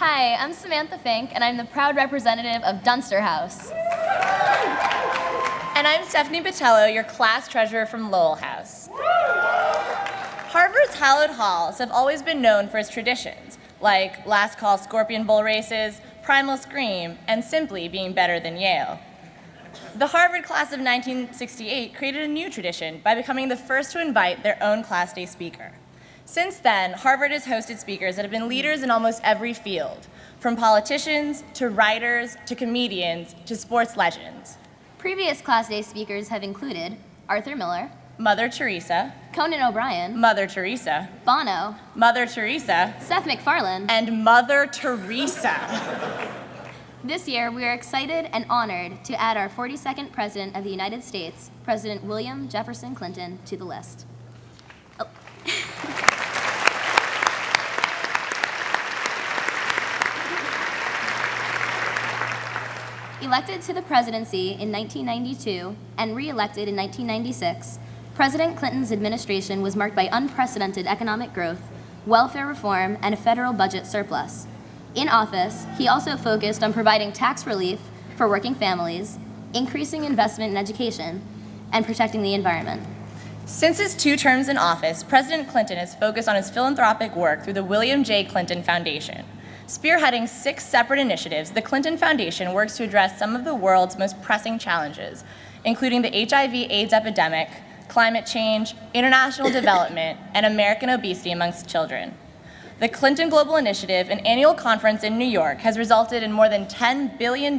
Hi, I'm Samantha Fink, and I'm the proud representative of Dunster House. And I'm Stephanie Botello, your class treasurer from Lowell House. Harvard's hallowed halls have always been known for its traditions, like last call scorpion bull races, primal scream, and simply being better than Yale. The Harvard class of 1968 created a new tradition by becoming the first to invite their own class day speaker. Since then, Harvard has hosted speakers that have been leaders in almost every field, from politicians to writers to comedians to sports legends. Previous Class Day speakers have included Arthur Miller, Mother Teresa, Conan O'Brien, Mother Teresa, Bono, Mother Teresa, Seth MacFarlane, and Mother Teresa. This year, we are excited and honored to add our 42nd President of the United States, President William Jefferson Clinton, to the list. Oh. Elected to the presidency in 1992 and re-elected in 1996, President Clinton's administration was marked by unprecedented economic growth, welfare reform, and a federal budget surplus. In office, he also focused on providing tax relief for working families, increasing investment in education, and protecting the environment. Since his 2 terms in office, President Clinton has focused on his philanthropic work through the William J. Clinton Foundation. Spearheading 6 separate initiatives, the Clinton Foundation works to address some of the world's most pressing challenges, including the HIV/AIDS epidemic, climate change, international development, and American obesity amongst children. The Clinton Global Initiative, an annual conference in New York, has resulted in more than $10 billion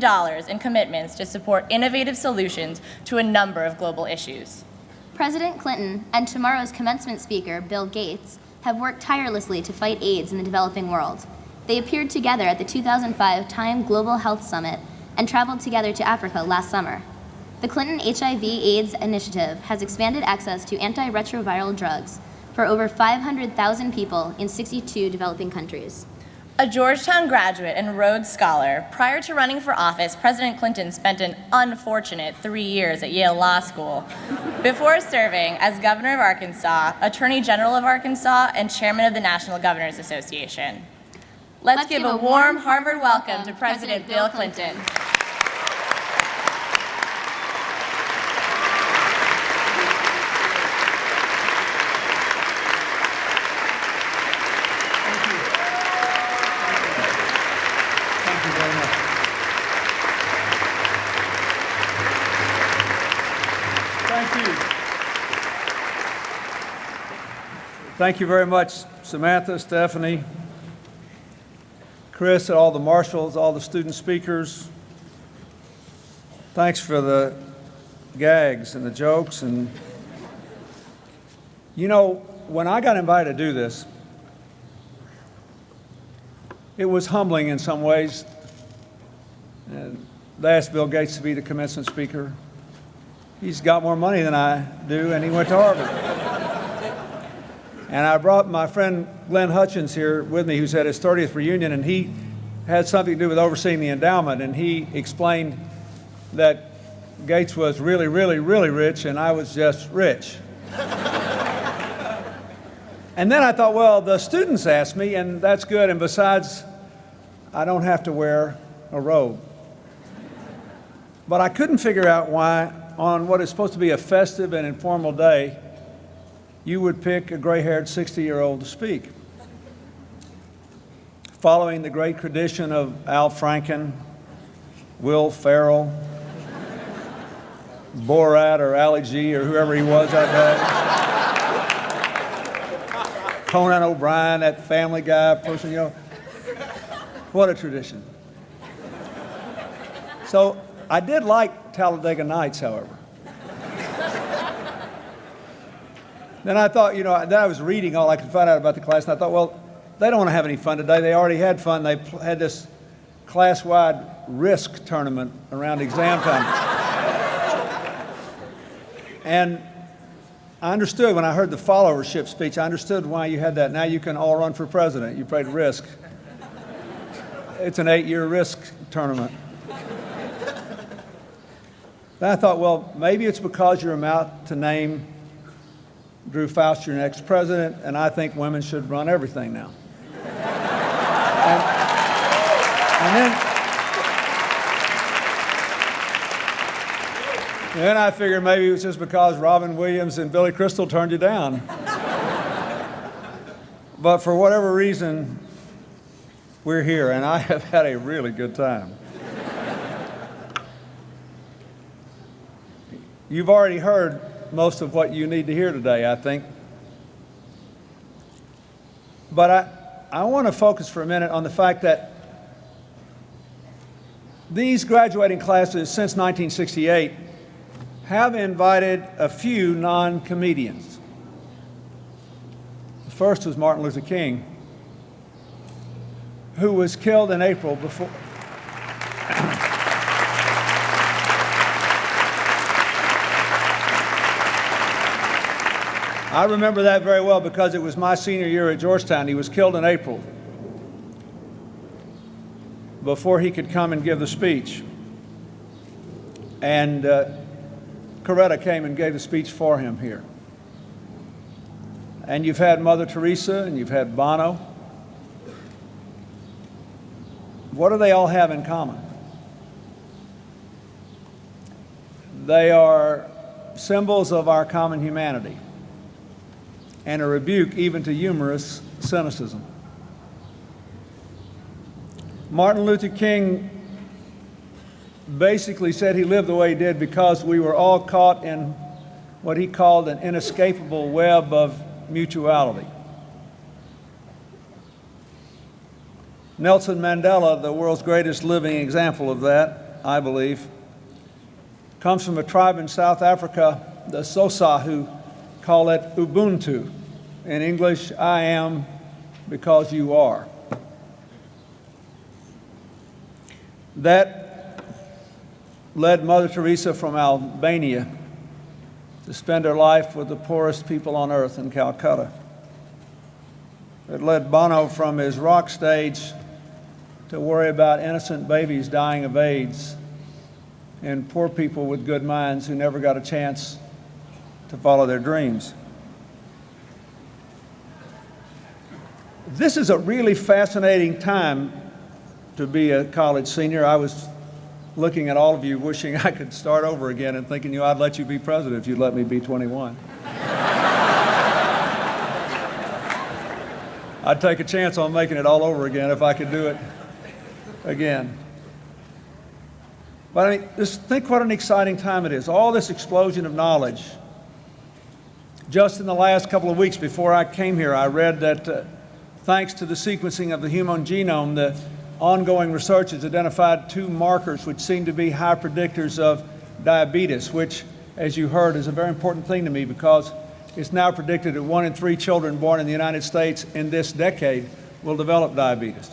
in commitments to support innovative solutions to a number of global issues. President Clinton and tomorrow's commencement speaker, Bill Gates, have worked tirelessly to fight AIDS in the developing world. They appeared together at the 2005 Time Global Health Summit and traveled together to Africa last summer. The Clinton HIV/AIDS Initiative has expanded access to antiretroviral drugs for over 500,000 people in 62 developing countries. A Georgetown graduate and Rhodes Scholar, prior to running for office, President Clinton spent an unfortunate 3 years at Yale Law School before serving as Governor of Arkansas, Attorney General of Arkansas, and Chairman of the National Governors Association. Let's give a warm Harvard welcome to President Bill Clinton. Thank you very much, Samantha, Stephanie, Chris, all the marshals, all the student speakers. Thanks for the gags and the jokes. And you know, when I got invited to do this, it was humbling in some ways. And they asked Bill Gates to be the commencement speaker. He's got more money than I do, and he went to Harvard. And I brought my friend Glenn Hutchins here with me, who's at his 30th reunion, and he had something to do with overseeing the endowment, and he explained that Gates was really, really, really rich, and I was just rich. And then I thought, well, the students asked me, and that's good, and besides, I don't have to wear a robe. But I couldn't figure out why, on what is supposed to be a festive and informal day, you would pick a gray-haired 60-year-old to speak. Following the great tradition of Al Franken, Will Ferrell, Borat or Ali G or whoever he was that day, Conan O'Brien, that Family Guy person, you know. What a tradition. So I did like Talladega Nights, however. Then I thought, you know, then I was reading all I could find out about the class, and I thought, well, they don't want to have any fun today. They already had fun. They had this class-wide risk tournament around exam time. And I understood when I heard the followership speech, I understood why you had that. Now you can all run for president. You played risk. It's an 8-year risk tournament. Then I thought, well, maybe it's because you're about to name Drew Faust your next president, and I think women should run everything now. Then I figured maybe it was just because Robin Williams and Billy Crystal turned you down. But for whatever reason, we're here, and I have had a really good time. You've already heard most of what you need to hear today, I think. But I want to focus for a minute on the fact that these graduating classes since 1968 have invited a few non-comedians. The first was Martin Luther King, who was killed in April before. I remember that very well because it was my senior year at Georgetown. He was killed in April before he could come and give the speech. And Coretta came and gave the speech for him here. And you've had Mother Teresa and you've had Bono. What do they all have in common? They are symbols of our common humanity and a rebuke even to humorous cynicism. Martin Luther King basically said he lived the way he did because we were all caught in what he called an inescapable web of mutuality. Nelson Mandela, the world's greatest living example of that, I believe, comes from a tribe in South Africa, the Xhosa, who call it Ubuntu. In English, I am because you are. That led Mother Teresa from Albania to spend her life with the poorest people on earth in Calcutta. It led Bono from his rock stage to worry about innocent babies dying of AIDS and poor people with good minds who never got a chance to follow their dreams. This is a really fascinating time to be a college senior. I was looking at all of you wishing I could start over again and thinking, I'd let you be president if you'd let me be 21. I'd take a chance on making it all over again if I could do it again. But I mean, just think what an exciting time it is. All this explosion of knowledge. Just in the last couple of weeks before I came here, I read that thanks to the sequencing of the human genome, the ongoing research has identified 2 markers which seem to be high predictors of diabetes, which, as you heard, is a very important thing to me because it's now predicted that 1 in 3 children born in the United States in this decade will develop diabetes.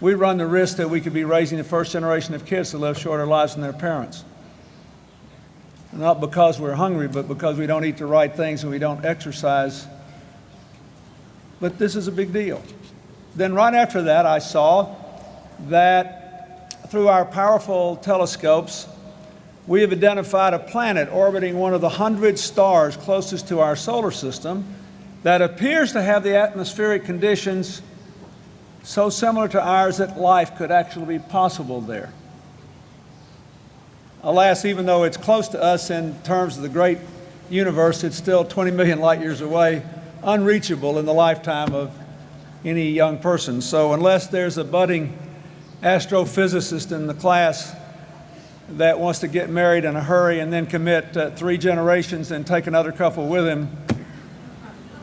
We run the risk that we could be raising the first generation of kids to live shorter lives than their parents. Not because we're hungry, but because we don't eat the right things and we don't exercise. But this is a big deal. Then right after that, I saw that through our powerful telescopes, we have identified a planet orbiting one of the 100 stars closest to our solar system that appears to have the atmospheric conditions so similar to ours that life could actually be possible there. Alas, even though it's close to us in terms of the great universe, it's still 20 million light years away, unreachable in the lifetime of any young person. So unless there's a budding astrophysicist in the class that wants to get married in a hurry and then commit 3 generations and take another couple with him,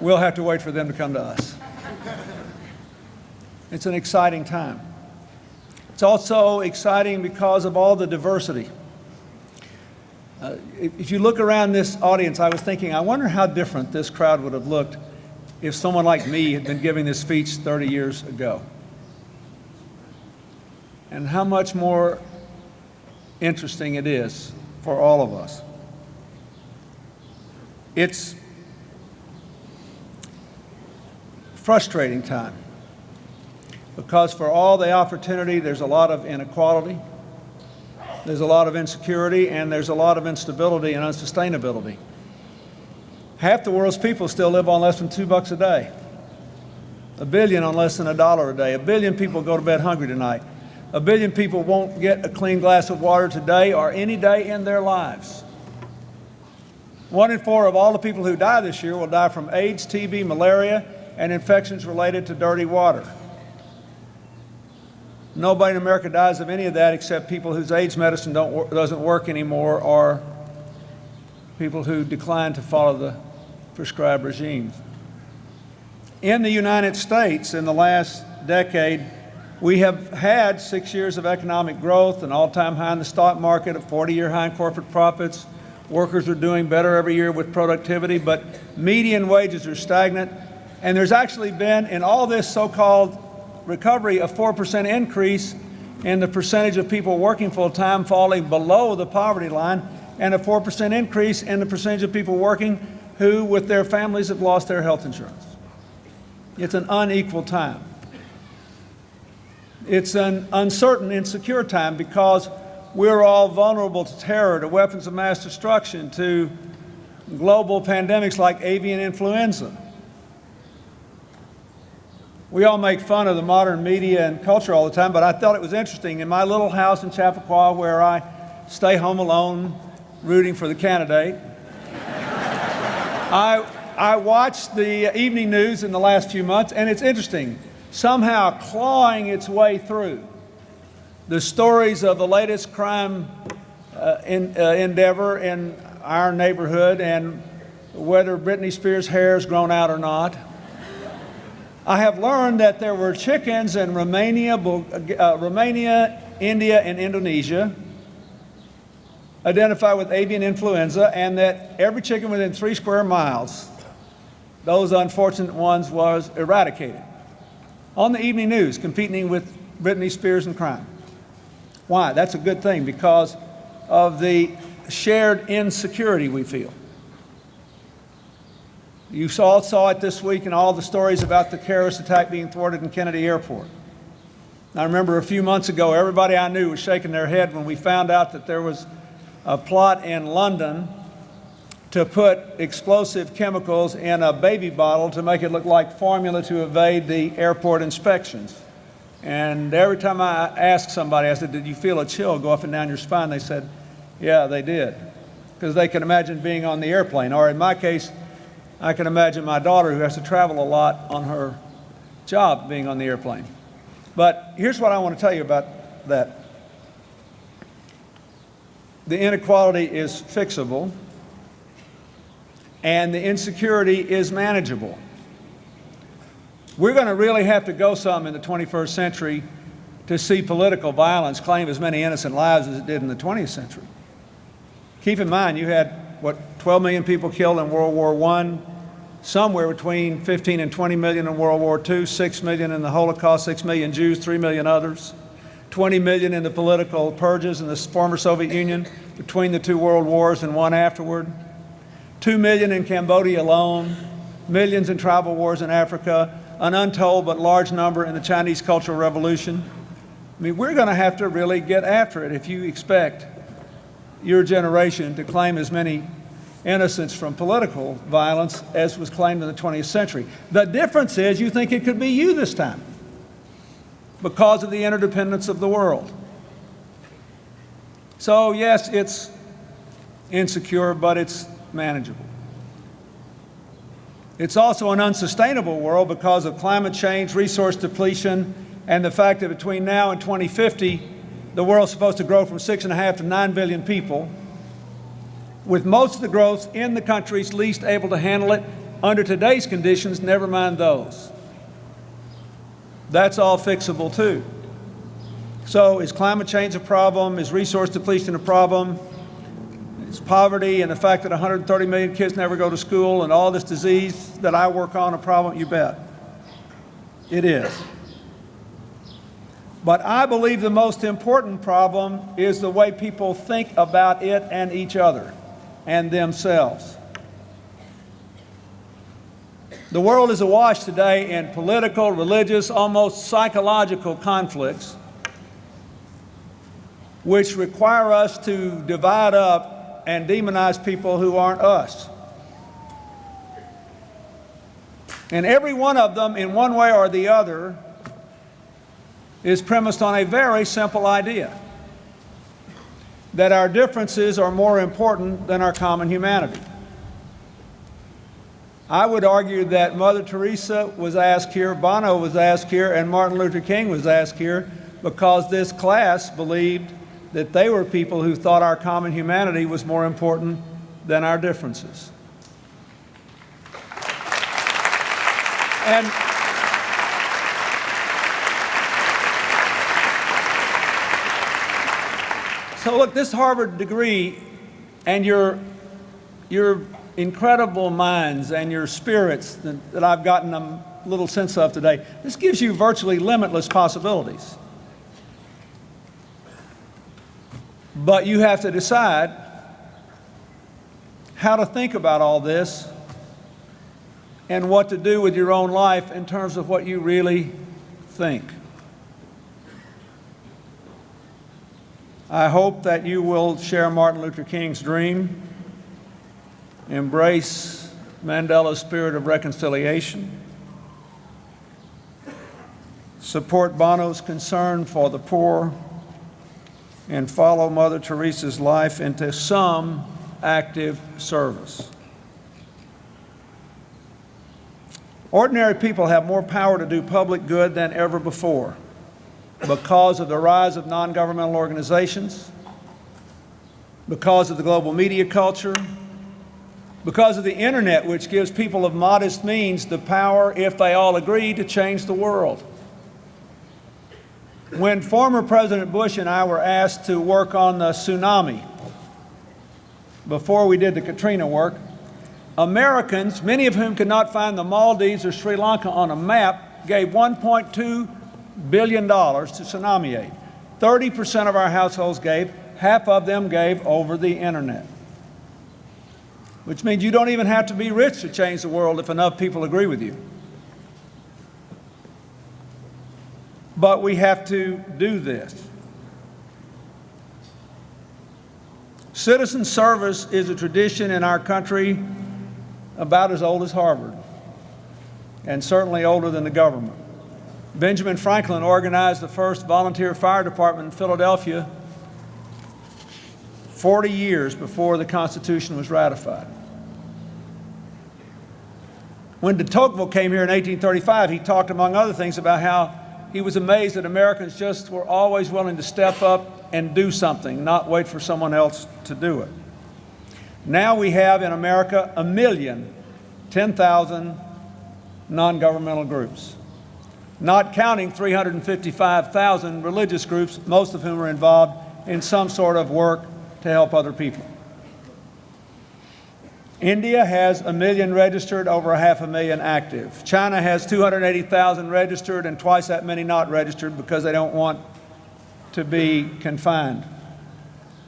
we'll have to wait for them to come to us. It's an exciting time. It's also exciting because of all the diversity. If you look around this audience, I was thinking, I wonder how different this crowd would have looked if someone like me had been giving this speech 30 years ago. And how much more interesting it is for all of us. It's frustrating time because for all the opportunity, there's a lot of inequality, there's a lot of insecurity, and there's a lot of instability and unsustainability. Half the world's people still live on less than $2 a day. 1 billion on less than $1 a day. 1 billion people go to bed hungry tonight. 1 billion people won't get a clean glass of water today or any day in their lives. 1 in 4 of all the people who die this year will die from AIDS, TB, malaria, and infections related to dirty water. Nobody in America dies of any of that except people whose AIDS medicine doesn't work anymore, or people who decline to follow the prescribed regimes. In the United States, in the last decade, we have had 6 years of economic growth, an all-time high in the stock market, a 40-year high in corporate profits. Workers are doing better every year with productivity, but median wages are stagnant. And there's actually been, in all this so-called recovery, a 4% increase in the percentage of people working full-time falling below the poverty line, and a 4% increase in the percentage of people working who, with their families, have lost their health insurance. It's an unequal time. It's an uncertain, insecure time because we're all vulnerable to terror, to weapons of mass destruction, to global pandemics like avian influenza. We all make fun of the modern media and culture all the time, but I thought it was interesting. In my little house in Chappaqua, where I stay home alone, rooting for the candidate, I watched the evening news in the last few months, and it's interesting. Somehow clawing its way through the stories of the latest crime endeavor in our neighborhood and whether Britney Spears' hair has grown out or not. I have learned that there were chickens in Romania, India, and Indonesia identified with avian influenza, and that every chicken within 3 square miles, those unfortunate ones, was eradicated. On the evening news, competing with Britney Spears in crime. Why? That's a good thing, because of the shared insecurity we feel. You all saw it this week in all the stories about the terrorist attack being thwarted in Kennedy Airport. I remember a few months ago, everybody I knew was shaking their head when we found out that there was a plot in London to put explosive chemicals in a baby bottle to make it look like formula to evade the airport inspections. And every time I asked somebody, I said, did you feel a chill go up and down your spine? They said, yeah, they did. Because they can imagine being on the airplane. Or in my case, I can imagine my daughter, who has to travel a lot on her job, being on the airplane. But here's what I want to tell you about that. The inequality is fixable, and the insecurity is manageable. We're going to really have to go some in the 21st century to see political violence claim as many innocent lives as it did in the 20th century. Keep in mind, you had, 12 million people killed in World War I, somewhere between 15 and 20 million in World War II, 6 million in the Holocaust, 6 million Jews, 3 million others, 20 million in the political purges in the former Soviet Union between the 2 world wars and one afterward, 2 million in Cambodia alone, millions in tribal wars in Africa, an untold but large number in the Chinese Cultural Revolution. I mean, we're going to have to really get after it if you expect your generation to claim as many innocents from political violence as was claimed in the 20th century. The difference is you think it could be you this time because of the interdependence of the world. So yes, it's insecure, but it's manageable. It's also an unsustainable world because of climate change, resource depletion, and the fact that between now and 2050, the world's supposed to grow from 6.5 to 9 billion people, with most of the growth in the countries least able to handle it under today's conditions, never mind those. That's all fixable too. So is climate change a problem? Is resource depletion a problem? Is poverty and the fact that 130 million kids never go to school and all this disease that I work on a problem? You bet. It is. But I believe the most important problem is the way people think about it and each other and themselves. The world is awash today in political, religious, almost psychological conflicts which require us to divide up and demonize people who aren't us. And every one of them, in one way or the other, is premised on a very simple idea, that our differences are more important than our common humanity. I would argue that Mother Teresa was asked here, Bono was asked here, and Martin Luther King was asked here because this class believed that they were people who thought our common humanity was more important than our differences. And so look, this Harvard degree and your incredible minds and your spirits that I've gotten a little sense of today, this gives you virtually limitless possibilities. But you have to decide how to think about all this and what to do with your own life in terms of what you really think. I hope that you will share Martin Luther King's dream, embrace Mandela's spirit of reconciliation, support Bono's concern for the poor, and follow Mother Teresa's life into some active service. Ordinary people have more power to do public good than ever before because of the rise of non-governmental organizations, because of the global media culture, because of the internet, which gives people of modest means the power, if they all agree, to change the world. When former President Bush and I were asked to work on the tsunami before we did the Katrina work, Americans, many of whom could not find the Maldives or Sri Lanka on a map, gave $1.2 billion to tsunami aid. 30% of our households gave, half of them gave over the internet. Which means you don't even have to be rich to change the world if enough people agree with you. But we have to do this. Citizen service is a tradition in our country about as old as Harvard, and certainly older than the government. Benjamin Franklin organized the first volunteer fire department in Philadelphia 40 years before the Constitution was ratified. When de Tocqueville came here in 1835, he talked, among other things, about how he was amazed that Americans just were always willing to step up and do something, not wait for someone else to do it. Now we have in America 1,010,000 non-governmental groups, not counting 355,000 religious groups, most of whom are involved in some sort of work to help other people. India has 1 million registered, over 500,000 active. China has 280,000 registered and twice that many not registered because they don't want to be confined.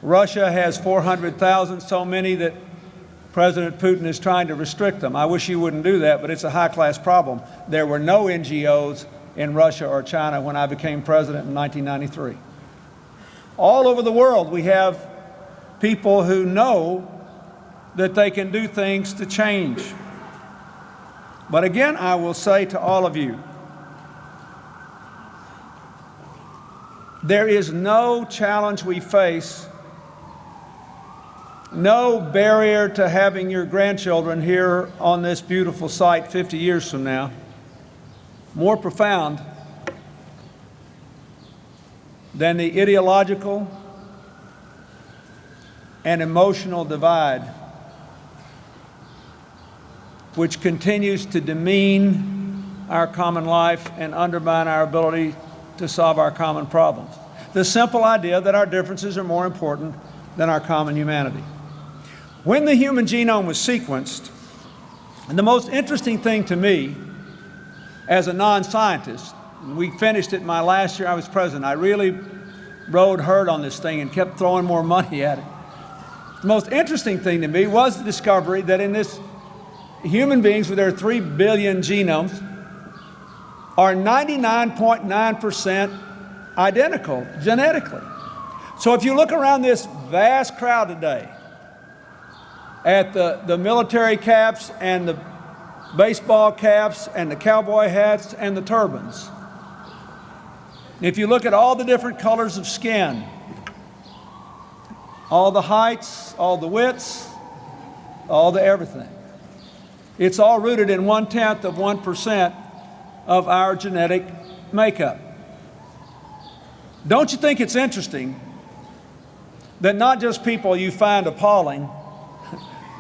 Russia has 400,000, so many that President Putin is trying to restrict them. I wish you wouldn't do that, but it's a high-class problem. There were no NGOs in Russia or China when I became president in 1993. All over the world, we have people who know that they can do things to change. But again, I will say to all of you, there is no challenge we face, no barrier to having your grandchildren here on this beautiful site 50 years from now, more profound than the ideological and emotional divide which continues to demean our common life and undermine our ability to solve our common problems. The simple idea that our differences are more important than our common humanity. When the human genome was sequenced, and the most interesting thing to me as a non-scientist, we finished it my last year I was president, I really rode hard on this thing and kept throwing more money at it. The most interesting thing to me was the discovery that in this human beings with their 3 billion genomes are 99.9% identical genetically. So if you look around this vast crowd today at the military caps and the baseball caps and the cowboy hats and the turbans, If you look at all the different colors of skin, all the heights, all the widths, all the everything, it's all rooted in 0.1% of our genetic makeup. Don't you think it's interesting that not just people you find appalling,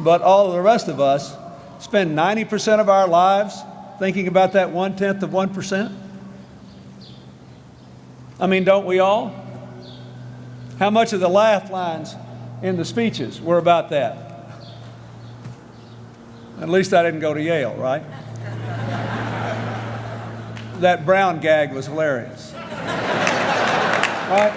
but all of the rest of us spend 90% of our lives thinking about that 0.1%? I mean, don't we all? How much of the laugh lines in the speeches were about that? At least I didn't go to Yale, right? That Brown gag was hilarious. Right?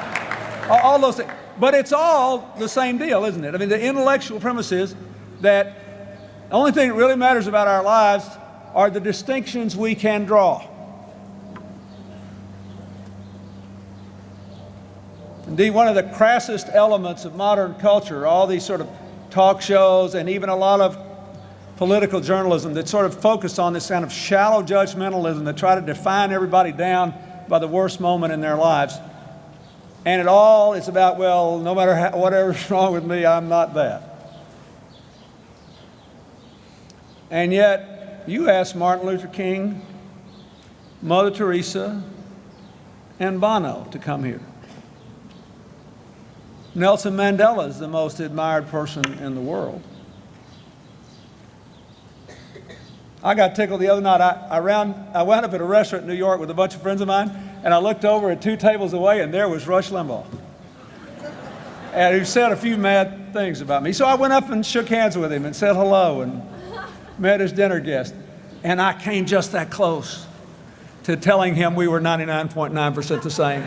All those things. But it's all the same deal, isn't it? I mean, the intellectual premise is that the only thing that really matters about our lives are the distinctions we can draw. Indeed, one of the crassest elements of modern culture, all these sort of talk shows and even a lot of political journalism that sort of focus on this kind of shallow judgmentalism that try to define everybody down by the worst moment in their lives. And it all is about, well, no matter whatever's wrong with me, I'm not that. And yet, you ask Martin Luther King, Mother Teresa, and Bono to come here. Nelson Mandela is the most admired person in the world. I got tickled the other night. I wound up at a restaurant in New York with a bunch of friends of mine, and I looked over at 2 tables away, and there was Rush Limbaugh. And he said a few mad things about me. So I went up and shook hands with him and said hello and met his dinner guest. And I came just that close to telling him we were 99.9% the same.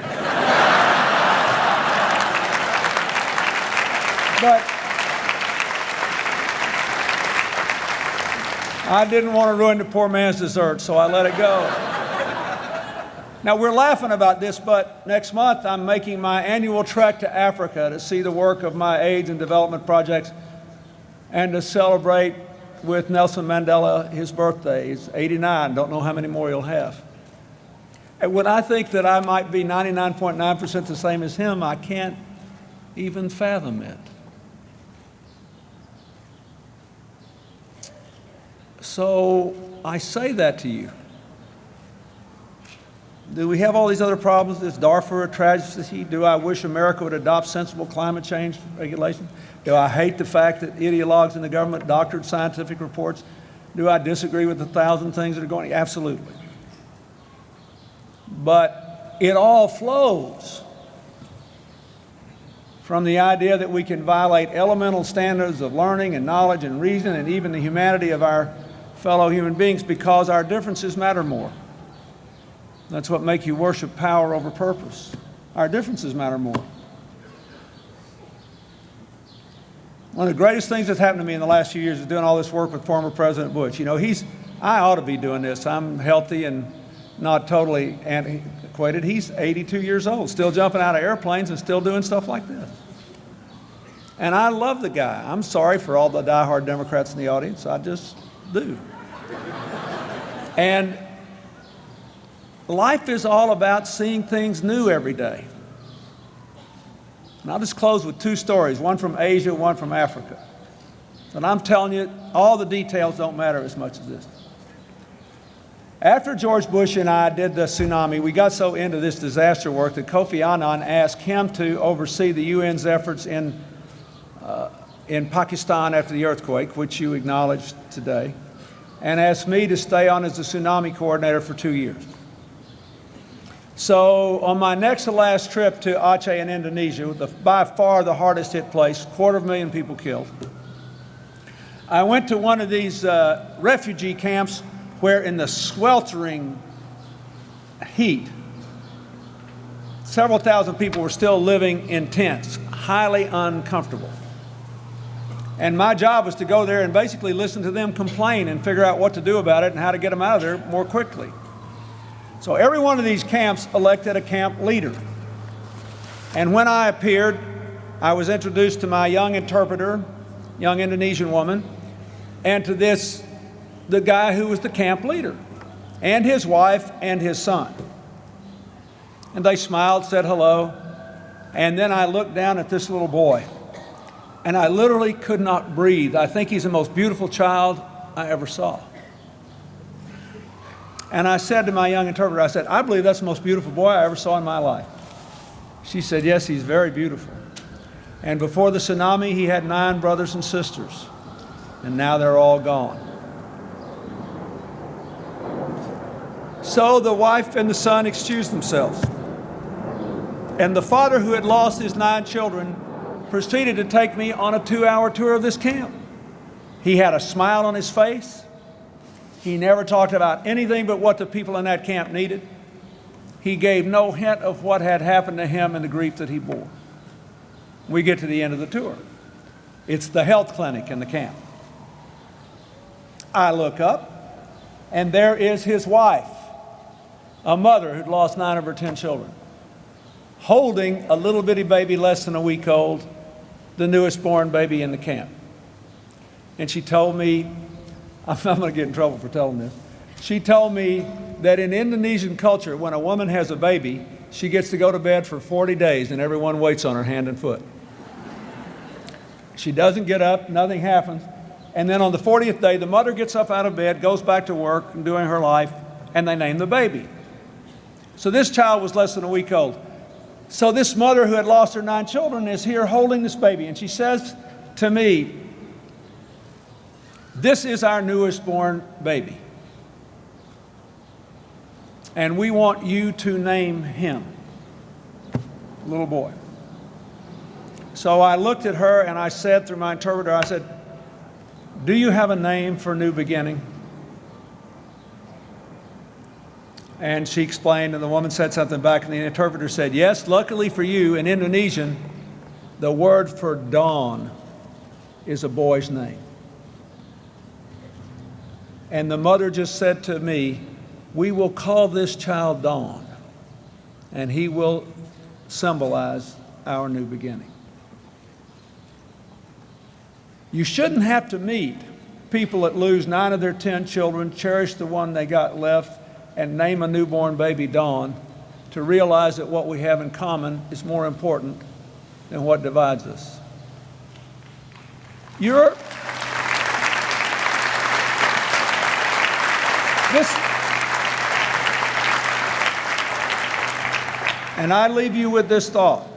But I didn't want to ruin the poor man's dessert, so I let it go. Now, we're laughing about this, but next month I'm making my annual trek to Africa to see the work of my AIDS and development projects and to celebrate with Nelson Mandela his birthday. He's 89, don't know how many more he'll have. And when I think that I might be 99.9% the same as him, I can't even fathom it. So I say that to you. Do we have all these other problems? Is Darfur a tragedy? Do I wish America would adopt sensible climate change regulations? Do I hate the fact that ideologues in the government doctored scientific reports? Do I disagree with 1,000 things that are going on? Absolutely. But it all flows from the idea that we can violate elemental standards of learning and knowledge and reason and even the humanity of our fellow human beings because our differences matter more. That's what makes you worship power over purpose. Our differences matter more. One of the greatest things that's happened to me in the last few years is doing all this work with former President Bush. You know, I ought to be doing this. I'm healthy and not totally antiquated. He's 82 years old, still jumping out of airplanes and still doing stuff like this. And I love the guy. I'm sorry for all the diehard Democrats in the audience. I just do. And life is all about seeing things new every day. And I'll just close with 2 stories, one from Asia, one from Africa. And I'm telling you, all the details don't matter as much as this. After George Bush and I did the tsunami, we got so into this disaster work that Kofi Annan asked him to oversee the UN's efforts in Pakistan after the earthquake, which you acknowledged today, and asked me to stay on as the tsunami coordinator for 2 years. So on my next to last trip to Aceh in Indonesia, by far the hardest hit place, 250,000 people killed, I went to one of these refugee camps where in the sweltering heat, several thousand people were still living in tents, highly uncomfortable. And my job was to go there and basically listen to them complain and figure out what to do about it and how to get them out of there more quickly. So every one of these camps elected a camp leader. And when I appeared, I was introduced to my young interpreter, young Indonesian woman, and to the guy who was the camp leader, and his wife and his son. And they smiled, said hello. And then I looked down at this little boy, and I literally could not breathe. I think he's the most beautiful child I ever saw. And I said to my young interpreter, I said, I believe that's the most beautiful boy I ever saw in my life. She said, yes, he's very beautiful. And before the tsunami, he had 9 brothers and sisters, and now they're all gone. So the wife and the son excused themselves. And the father, who had lost his 9 children, proceeded to take me on a 2-hour tour of this camp. He had a smile on his face. He never talked about anything but what the people in that camp needed. He gave no hint of what had happened to him and the grief that he bore. We get to the end of the tour. It's the health clinic in the camp. I look up, and there is his wife, a mother who'd lost 9 of her 10 children, holding a little bitty baby less than a week old, the newest born baby in the camp. And she told me, I'm going to get in trouble for telling this. She told me that in Indonesian culture, when a woman has a baby, she gets to go to bed for 40 days and everyone waits on her hand and foot. She doesn't get up, nothing happens. And then on the 40th day, the mother gets up out of bed, goes back to work and doing her life, and they name the baby. So this child was less than a week old. So this mother who had lost her 9 children is here holding this baby, and she says to me, this is our newest born baby, and we want you to name him, little boy. So I looked at her and I said through my interpreter, I said, do you have a name for New Beginning? And she explained, and the woman said something back, and the interpreter said, yes, luckily for you, in Indonesian, the word for dawn is a boy's name. And the mother just said to me, we will call this child Dawn, and he will symbolize our new beginning. You shouldn't have to meet people that lose 9 of their 10 children, cherish the one they got left, and name a newborn baby Dawn to realize that what we have in common is more important than what divides us. And I leave you with this thought.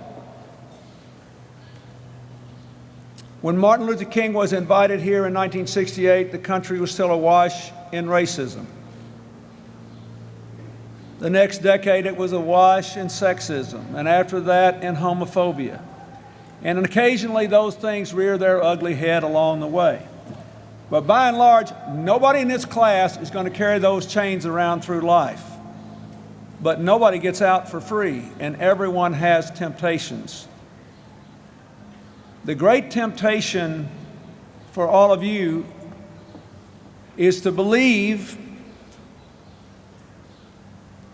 When Martin Luther King was invited here in 1968, the country was still awash in racism. The next decade, it was awash in sexism, and after that, in homophobia. And occasionally, those things rear their ugly head along the way. But by and large, nobody in this class is going to carry those chains around through life. But nobody gets out for free, and everyone has temptations. The great temptation for all of you is to believe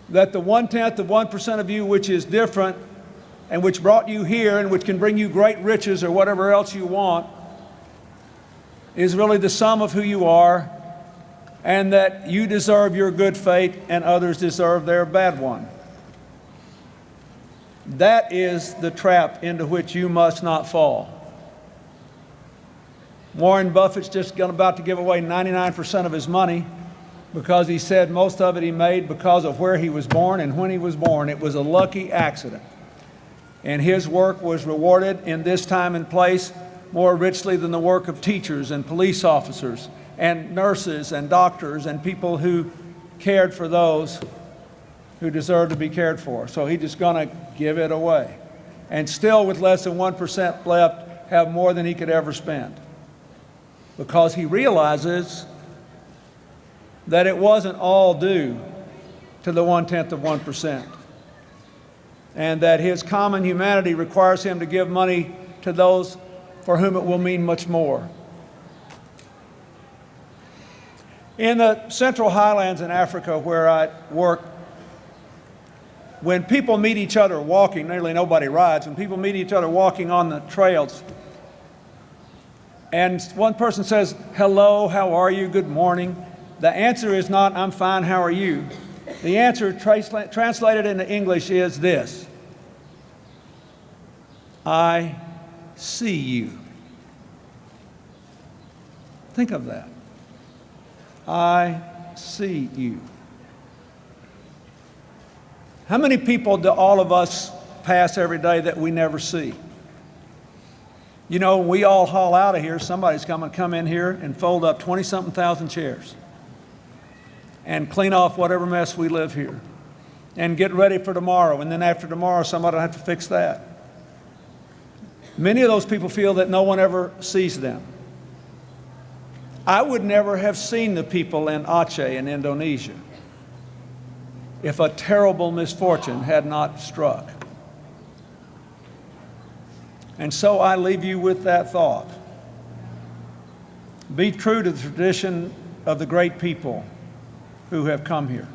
that the 1/10 of 1% of you which is different and which brought you here and which can bring you great riches or whatever else you want is really the sum of who you are, and that you deserve your good fate and others deserve their bad one. That is the trap into which you must not fall. Warren Buffett's just about to give away 99% of his money because he said most of it he made because of where he was born and when he was born. It was a lucky accident. And his work was rewarded in this time and place more richly than the work of teachers and police officers and nurses and doctors and people who cared for those who deserved to be cared for. So he's just going to give it away. And still, with less than 1% left, have more than he could ever spend. Because he realizes that it wasn't all due to the 1/10 of 1%. And that his common humanity requires him to give money to those for whom it will mean much more. In the Central Highlands in Africa, where I work, when people meet each other walking, nearly nobody rides, when people meet each other walking on the trails, and one person says, hello, how are you, good morning, the answer is not, I'm fine, how are you? The answer translated into English is this: I see you. Think of that. I see you. How many people do all of us pass every day that we never see? You know, when we all haul out of here, somebody's going to come in here and fold up 20-something thousand chairs and clean off whatever mess we live here and get ready for tomorrow. And then after tomorrow, somebody will have to fix that. Many of those people feel that no one ever sees them. I would never have seen the people in Aceh in Indonesia if a terrible misfortune had not struck. And so I leave you with that thought. Be true to the tradition of the great people who have come here.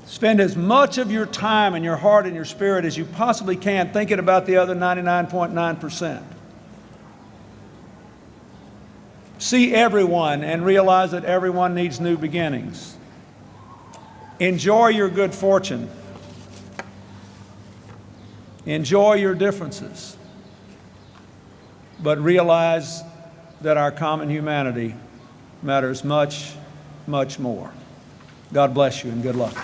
Spend as much of your time and your heart and your spirit as you possibly can thinking about the other 99.9%. See everyone and realize that everyone needs new beginnings. Enjoy your good fortune. Enjoy your differences. But realize that our common humanity matters much, much more. God bless you and good luck.